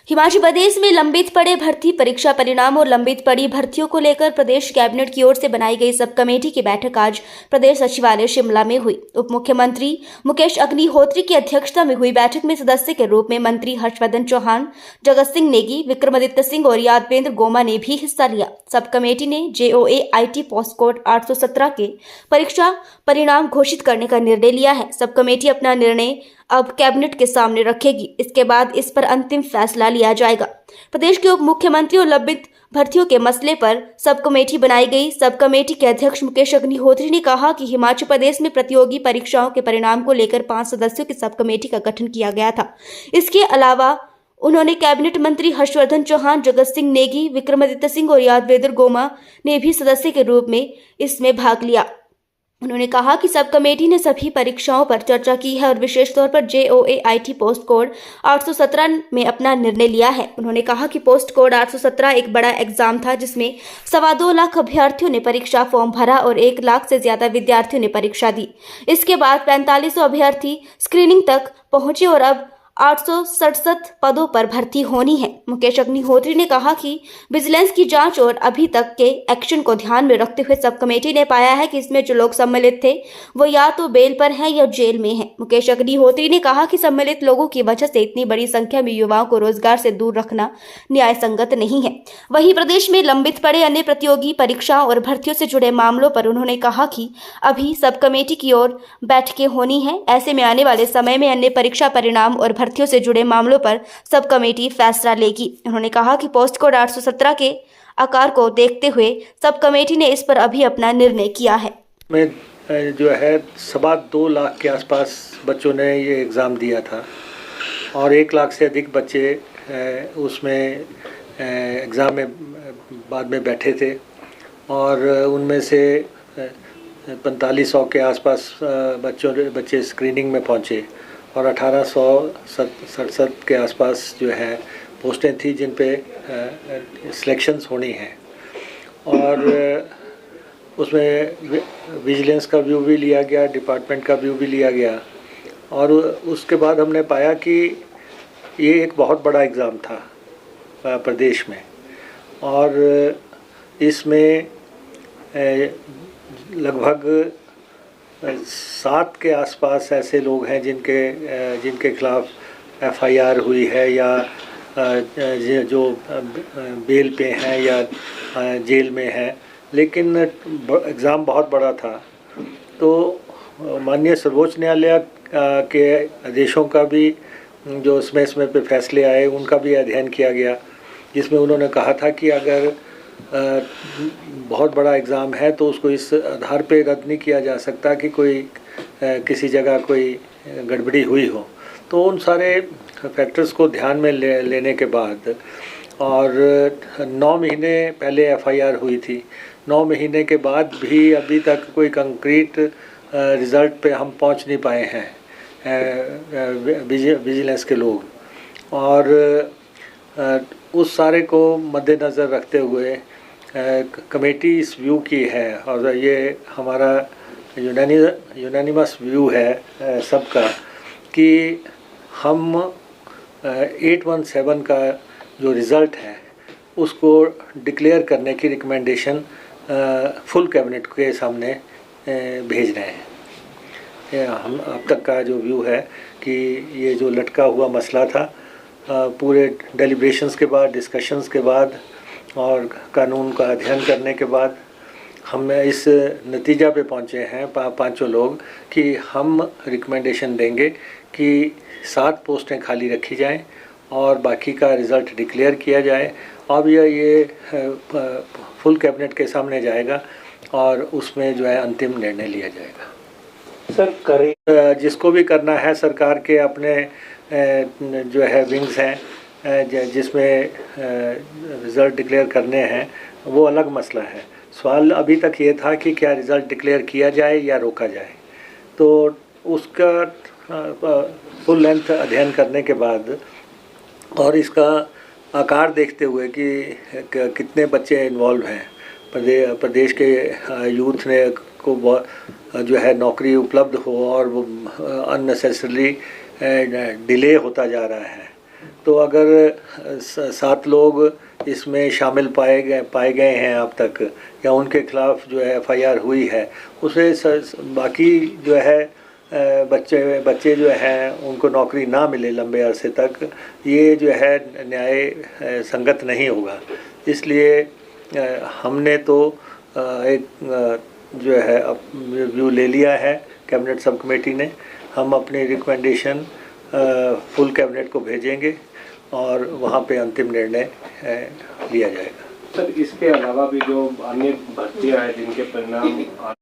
हिमाचल प्रदेश में लंबित पड़े भर्ती परीक्षा परिणाम और लंबित पड़ी भर्तियों को लेकर प्रदेश कैबिनेट की ओर से बनाई गई सब कमेटी की बैठक आज प्रदेश सचिवालय शिमला में हुई। उप मुख्यमंत्री मुकेश अग्निहोत्री की अध्यक्षता में हुई बैठक में सदस्य के रूप में मंत्री हर्षवर्धन चौहान, जगत सिंह नेगी, विक्रमादित्य सिंह और यादवेंद्र गोमा ने भी हिस्सा लिया। सब कमेटी ने JOA IT पोस्ट कोड 817 के परीक्षा परिणाम घोषित करने का निर्णय लिया है। सब कमेटी अपना निर्णय अब कैबिनेट के सामने रखेगी। इसके बाद इस पर अंतिम फैसला लिया जाएगा। प्रदेश के उप मुख्यमंत्री और लंबित भर्तियों के मसले पर सब कमेटी बनाई गई। सब कमेटी के अध्यक्ष मुकेश अग्निहोत्री ने कहा कि हिमाचल प्रदेश में प्रतियोगी परीक्षाओं के परिणाम को लेकर 5 सदस्यों की सब कमेटी का गठन किया गया था। इसके अलावा उन्होंने कैबिनेट मंत्री हर्षवर्धन चौहान, जगत सिंह नेगी, विक्रमादित्य सिंह और यादवेंद्र गोमा ने भी सदस्य के रूप में इसमें भाग लिया। उन्होंने कहा कि सब कमेटी ने सभी परीक्षाओं पर चर्चा की है और विशेष तौर पर JOA IT पोस्ट कोड 817 में अपना निर्णय लिया है। उन्होंने कहा कि पोस्ट कोड 817 एक बड़ा एग्जाम था जिसमें 2.25 लाख अभ्यर्थियों ने परीक्षा फॉर्म भरा और 1 लाख से ज्यादा विद्यार्थियों ने परीक्षा दी। इसके बाद 4500 अभ्यर्थी स्क्रीनिंग तक पहुंचे और अब 867 पदों पर भर्ती होनी है। मुकेश अग्निहोत्री ने कहा कि विजिलेंस की जांच और अभी तक के एक्शन को ध्यान में रखते हुए सब कमेटी ने पाया है कि इसमें जो लोग सम्मिलित थे वो या तो बेल पर हैं या जेल में हैं। मुकेश अग्निहोत्री ने कहा कि सम्मिलित लोगों की वजह से इतनी बड़ी संख्या में युवाओं को रोजगार से दूर रखना न्याय संगत नहीं है। वहीं प्रदेश में लंबित पड़े अन्य प्रतियोगी परीक्षाओं और भर्तियों से जुड़े मामलों पर उन्होंने कहा कि अभी सब कमेटी की ओर बैठकें होनी है। ऐसे में आने वाले समय में अन्य परीक्षा परिणाम और भर्तियों से जुड़े मामलों पर सब कमेटी फैसला लेगी। उन्होंने कहा कि पोस्ट कोड 817 के आकार को देखते हुए सब कमेटी ने इस पर अभी अपना निर्णय किया है। में जो है 2.25 लाख के आसपास बच्चों ने ये एग्ज़ाम दिया था और 1 लाख से अधिक बच्चे उसमें एग्ज़ाम में बाद में बैठे थे और उनमें से 4500 के आसपास बच्चे स्क्रीनिंग में पहुँचे और 1867 के आसपास जो है पोस्टें थी जिन पे सिलेक्शंस होनी है और उसमें विजिलेंस का व्यू भी लिया गया, डिपार्टमेंट का व्यू भी लिया गया और उसके बाद हमने पाया कि ये एक बहुत बड़ा एग्ज़ाम था प्रदेश में और इसमें लगभग 7 के आसपास ऐसे लोग हैं जिनके खिलाफ FIR हुई है या जो बेल पे हैं या जेल में हैं, लेकिन एग्ज़ाम बहुत बड़ा था। तो माननीय सर्वोच्च न्यायालय के आदेशों का भी जो इसमें पे फैसले आए उनका भी अध्ययन किया गया, जिसमें उन्होंने कहा था कि अगर बहुत बड़ा एग्ज़ाम है तो उसको इस आधार पे रद्द नहीं किया जा सकता कि कोई किसी जगह कोई गड़बड़ी हुई हो। तो उन सारे फैक्टर्स को ध्यान में लेने के बाद और 9 महीने पहले FIR हुई थी, 9 महीने के बाद भी अभी तक कोई कंक्रीट रिज़ल्ट पे हम पहुंच नहीं पाए हैं विजिलेंस के लोग और उस सारे को मद्देनज़र रखते हुए कमेटी इस व्यू की है और ये हमारा यूनानिमस व्यू है सबका कि हम 817 का जो रिज़ल्ट है उसको डिक्लेयर करने की रिकमेंडेशन फुल कैबिनेट के सामने भेज रहे हैं। हम अब तक का जो व्यू है कि ये जो लटका हुआ मसला था पूरे डेलिब्रेशंस के बाद, डिस्कशंस के बाद और कानून का अध्ययन करने के बाद हम इस नतीजा पे पहुँचे हैं पांचों लोग कि हम रिकमेंडेशन देंगे कि 7 पोस्टें खाली रखी जाएं और बाकी का रिज़ल्ट डिक्लेयर किया जाए। अब ये फुल कैबिनेट के सामने जाएगा और उसमें जो है अंतिम निर्णय लिया जाएगा। सर जिसको भी करना है, सरकार के अपने जो है विंग्स हैं जिसमें रिज़ल्ट डिक्लेयर करने हैं, वो अलग मसला है। सवाल अभी तक ये था कि क्या रिज़ल्ट डिक्लेयर किया जाए या रोका जाए। तो उसका फुल लेंथ अध्ययन करने के बाद और इसका आकार देखते हुए कि कितने बच्चे इन्वॉल्व हैं, प्रदेश के यूथ ने को जो है नौकरी उपलब्ध हो और वो अननेसेसरली डिले होता जा रहा है तो अगर 7 लोग इसमें शामिल पाए गए हैं अब तक, या उनके खिलाफ़ जो है FIR हुई है, उसे बाकी जो है बच्चे जो हैं उनको नौकरी ना मिले लंबे अरसे तक, ये जो है न्याय संगत नहीं होगा। इसलिए हमने तो एक जो है व्यू ले लिया है कैबिनेट सब कमेटी ने। हम अपनी रिकमेंडेशन फुल कैबिनेट को भेजेंगे और वहाँ पे अंतिम निर्णय लिया जाएगा। सर, इसके अलावा भी जो अन्य भर्तियां हैं जिनके परिणाम